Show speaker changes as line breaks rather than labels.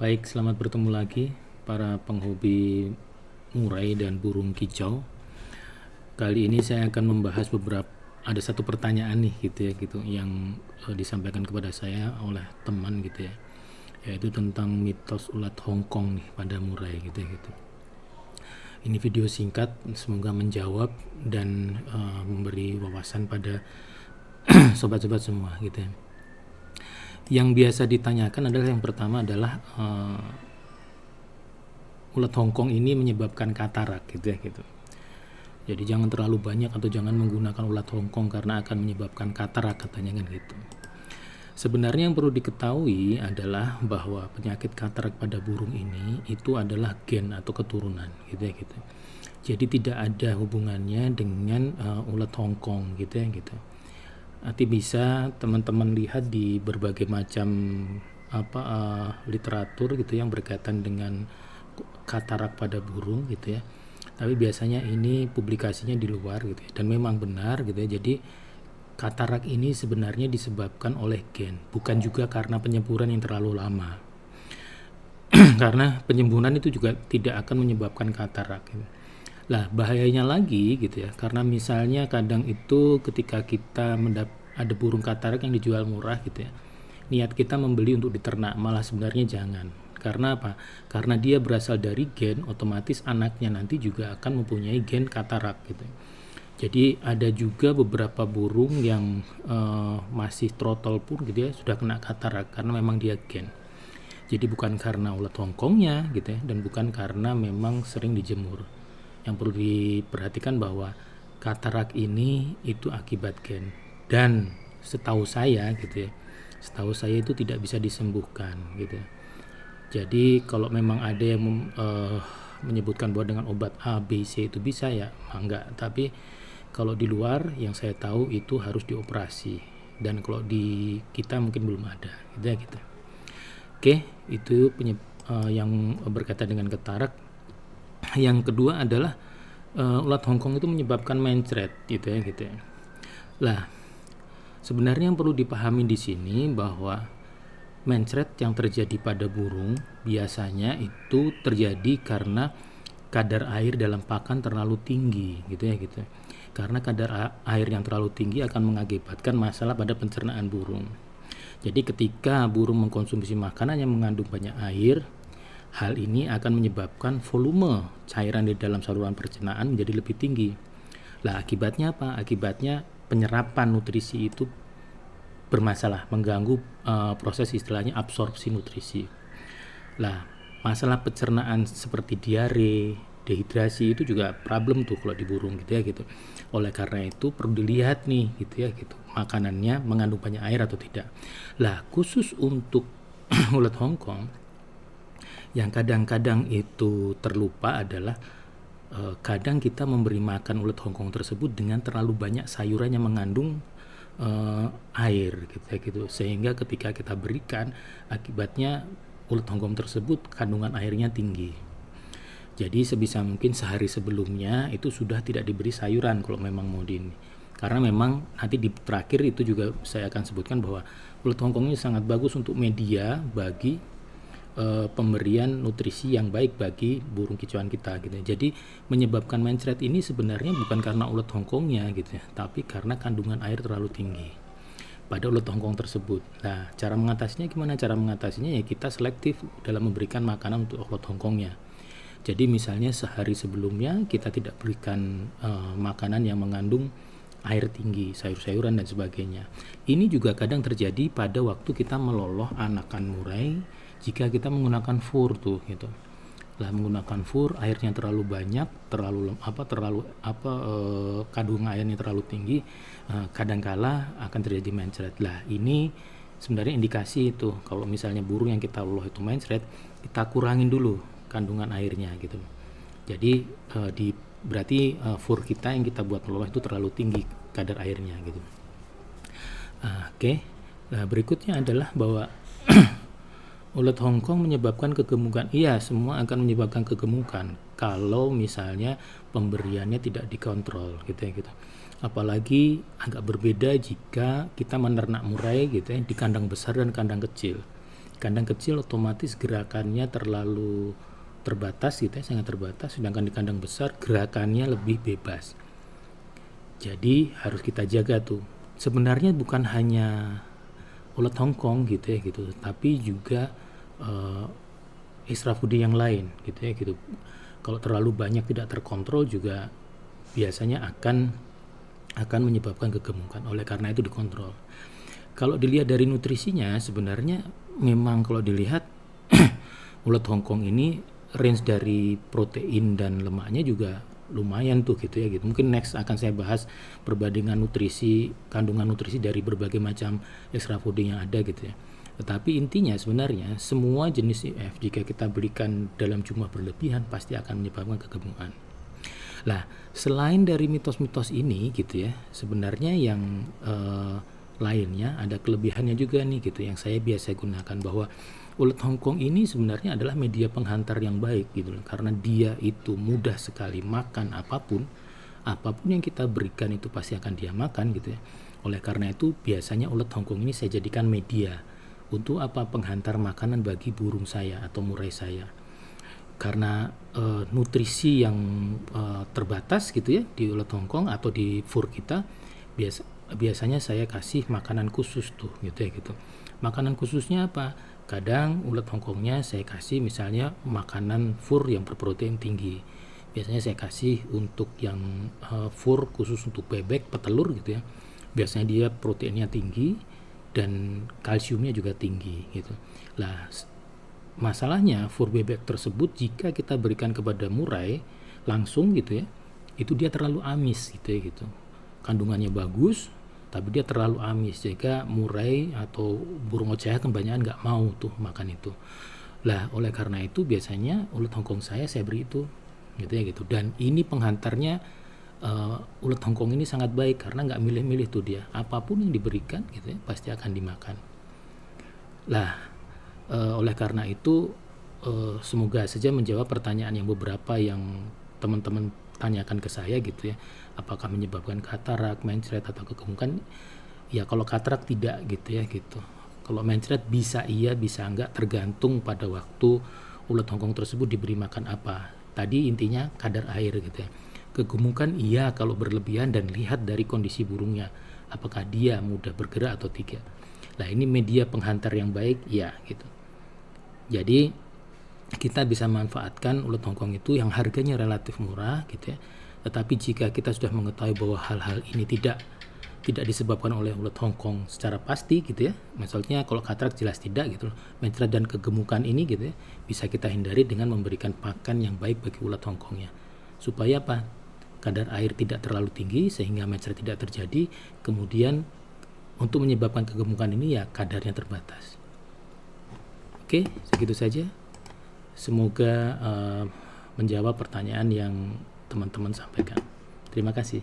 Baik, selamat bertemu lagi para penghobi murai dan burung kicau. Kali ini saya akan membahas ada satu pertanyaan nih gitu ya gitu yang disampaikan kepada saya oleh teman gitu ya, yaitu tentang mitos ulat Hongkong nih pada murai gitu ya gitu. Ini video singkat, semoga menjawab dan memberi wawasan pada sobat-sobat semua gitu ya. Yang biasa ditanyakan adalah yang pertama adalah ulat Hongkong ini menyebabkan katarak gitu ya gitu. Jadi jangan terlalu banyak atau jangan menggunakan ulat Hongkong karena akan menyebabkan katarak katanya kan gitu. Sebenarnya yang perlu diketahui adalah bahwa penyakit katarak pada burung ini itu adalah gen atau keturunan gitu ya gitu. Jadi tidak ada hubungannya dengan ulat Hongkong gitu ya gitu. Nanti bisa teman-teman lihat di berbagai macam literatur gitu yang berkaitan dengan katarak pada burung gitu ya. Tapi biasanya ini publikasinya di luar gitu ya. Dan memang benar gitu ya. Jadi katarak ini sebenarnya disebabkan oleh gen, bukan juga karena penyemburan yang terlalu lama. Karena penyemburan itu juga tidak akan menyebabkan katarak gitu. Lah bahayanya lagi gitu ya, karena misalnya kadang itu ketika kita ada burung katarak yang dijual murah gitu ya, niat kita membeli untuk diternak, malah sebenarnya jangan. Karena apa? Karena dia berasal dari gen, otomatis anaknya nanti juga akan mempunyai gen katarak gitu. Jadi ada juga beberapa burung yang masih trotol pun gitu ya sudah kena katarak karena memang dia gen. Jadi bukan karena ulat Hongkongnya gitu ya, dan bukan karena memang sering dijemur. Yang perlu diperhatikan bahwa katarak ini itu akibat gen. Dan setahu saya gitu ya, setahu saya itu tidak bisa disembuhkan gitu. Jadi kalau memang ada yang menyebutkan bahwa dengan obat A, B, C itu bisa ya, enggak. Tapi kalau di luar yang saya tahu itu harus dioperasi. Dan kalau di kita mungkin belum ada gitu ya gitu. Oke, itu yang berkaitan dengan katarak. Yang kedua adalah ulat Hongkong itu menyebabkan mencret gitu ya gitu ya. Lah, sebenarnya yang perlu dipahami di sini bahwa mencret yang terjadi pada burung biasanya itu terjadi karena kadar air dalam pakan terlalu tinggi gitu ya gitu. Karena kadar air yang terlalu tinggi akan mengakibatkan masalah pada pencernaan burung. Jadi ketika burung mengkonsumsi makanan yang mengandung banyak air, hal ini akan menyebabkan volume cairan di dalam saluran pencernaan menjadi lebih tinggi. Lah akibatnya apa? Akibatnya penyerapan nutrisi itu bermasalah, mengganggu proses istilahnya absorpsi nutrisi. Lah, masalah pencernaan seperti diare, dehidrasi itu juga problem tuh kalau di burung gitu ya gitu. Oleh karena itu perlu dilihat nih gitu ya gitu, makanannya mengandung banyak air atau tidak. Lah, khusus untuk ulat Hongkong yang kadang-kadang itu terlupa adalah kadang kita memberi makan ulat Hongkong tersebut dengan terlalu banyak sayuran yang mengandung air gitu ya gitu, sehingga ketika kita berikan akibatnya ulat Hongkong tersebut kandungan airnya tinggi. Jadi sebisa mungkin sehari sebelumnya itu sudah tidak diberi sayuran kalau memang mau karena memang nanti di terakhir itu juga saya akan sebutkan bahwa ulat Hongkong ini sangat bagus untuk media bagi pemberian nutrisi yang baik bagi burung kicauan kita gitu. Jadi menyebabkan mencret ini sebenarnya bukan karena ulat Hongkongnya gitu ya, tapi karena kandungan air terlalu tinggi pada ulat Hongkong tersebut. Nah, cara mengatasinya gimana? Cara mengatasinya ya kita selektif dalam memberikan makanan untuk ulat Hongkongnya. Jadi misalnya sehari sebelumnya kita tidak berikan makanan yang mengandung air tinggi, sayur-sayuran dan sebagainya. Ini juga kadang terjadi pada waktu kita meloloh anakan murai jika kita menggunakan fur tuh gitu. Lah menggunakan fur airnya terlalu banyak, kandungan airnya terlalu tinggi, kadangkala akan terjadi mencret. Lah ini sebenarnya indikasi itu kalau misalnya burung yang kita loloh itu mencret, kita kurangin dulu kandungan airnya gitu. Jadi berarti fur kita yang kita buat meloloh itu terlalu tinggi kadar airnya gitu. Oke. Nah, berikutnya adalah bahwa ulat Hongkong menyebabkan kegemukan. Iya, semua akan menyebabkan kegemukan kalau misalnya pemberiannya tidak dikontrol gitu ya gitu. Apalagi agak berbeda jika kita menernak murai gitu ya di kandang besar dan kandang kecil. Kandang kecil otomatis gerakannya terlalu terbatas gitu ya, sangat terbatas, sedangkan di kandang besar gerakannya lebih bebas. Jadi harus kita jaga tuh. Sebenarnya bukan hanya ulat Hongkong gitu ya gitu, tapi juga extra foodie yang lain gitu ya gitu. Kalau terlalu banyak tidak terkontrol juga biasanya akan menyebabkan kegemukan. Oleh karena itu dikontrol. Kalau dilihat dari nutrisinya sebenarnya memang kalau dilihat ulat Hongkong ini range dari protein dan lemaknya juga lumayan tuh gitu ya gitu. Mungkin next akan saya bahas perbandingan nutrisi, kandungan nutrisi dari berbagai macam extra fooding yang ada gitu ya. Tetapi intinya sebenarnya semua jenis IF jika kita berikan dalam jumlah berlebihan pasti akan menyebabkan kegemukan. Lah, selain dari mitos-mitos ini gitu ya, sebenarnya yang lainnya ada kelebihannya juga nih gitu yang saya biasa gunakan, bahwa ulat Hongkong ini sebenarnya adalah media penghantar yang baik gitu loh, karena dia itu mudah sekali makan apapun yang kita berikan itu pasti akan dia makan gitu ya. Oleh karena itu biasanya ulat Hongkong ini saya jadikan media untuk apa, penghantar makanan bagi burung saya atau murai saya. Karena nutrisi yang terbatas gitu ya di ulat Hongkong atau di fur kita, biasanya saya kasih makanan khusus tuh gitu ya gitu. Makanan khususnya apa? Kadang ulat Hongkongnya saya kasih misalnya makanan fur yang berprotein tinggi. Biasanya saya kasih untuk yang fur khusus untuk bebek, petelur gitu ya. Biasanya dia proteinnya tinggi dan kalsiumnya juga tinggi gitu. Lah, masalahnya fur bebek tersebut jika kita berikan kepada murai langsung gitu ya, itu dia terlalu amis gitu ya gitu. Kandungannya bagus, tapi dia terlalu amis sehingga murai atau burung oceh kebanyakan nggak mau tuh makan itu. Lah, oleh karena itu biasanya ulat Hongkong saya beri itu gitu ya gitu. Dan ini penghantarnya ulat Hongkong ini sangat baik karena nggak milih-milih tuh dia, apapun yang diberikan gitu ya pasti akan dimakan. Lah, oleh karena itu semoga saja menjawab pertanyaan yang beberapa yang teman-teman tanyakan ke saya gitu ya, apakah menyebabkan katarak, mencret atau kegemukan. Ya kalau katarak tidak gitu ya gitu. Kalau mencret bisa iya bisa enggak, tergantung pada waktu ulat Hongkong tersebut diberi makan apa. Tadi intinya kadar air gitu ya. Kegemukan iya kalau berlebihan dan lihat dari kondisi burungnya, apakah dia mudah bergerak atau tidak. Nah ini media penghantar yang baik ya gitu. Jadi kita bisa manfaatkan ulat Hongkong itu yang harganya relatif murah gitu ya. Tetapi jika kita sudah mengetahui bahwa hal-hal ini tidak disebabkan oleh ulat Hongkong secara pasti gitu ya. Misalnya kalau katarak jelas tidak gitu loh. Mencret dan kegemukan ini gitu ya, bisa kita hindari dengan memberikan pakan yang baik bagi ulat Hongkongnya. Supaya apa? Kadar air tidak terlalu tinggi sehingga mencret tidak terjadi. Kemudian untuk menyebabkan kegemukan ini ya kadarnya terbatas. Oke, segitu saja. Semoga menjawab pertanyaan yang teman-teman sampaikan. Terima kasih.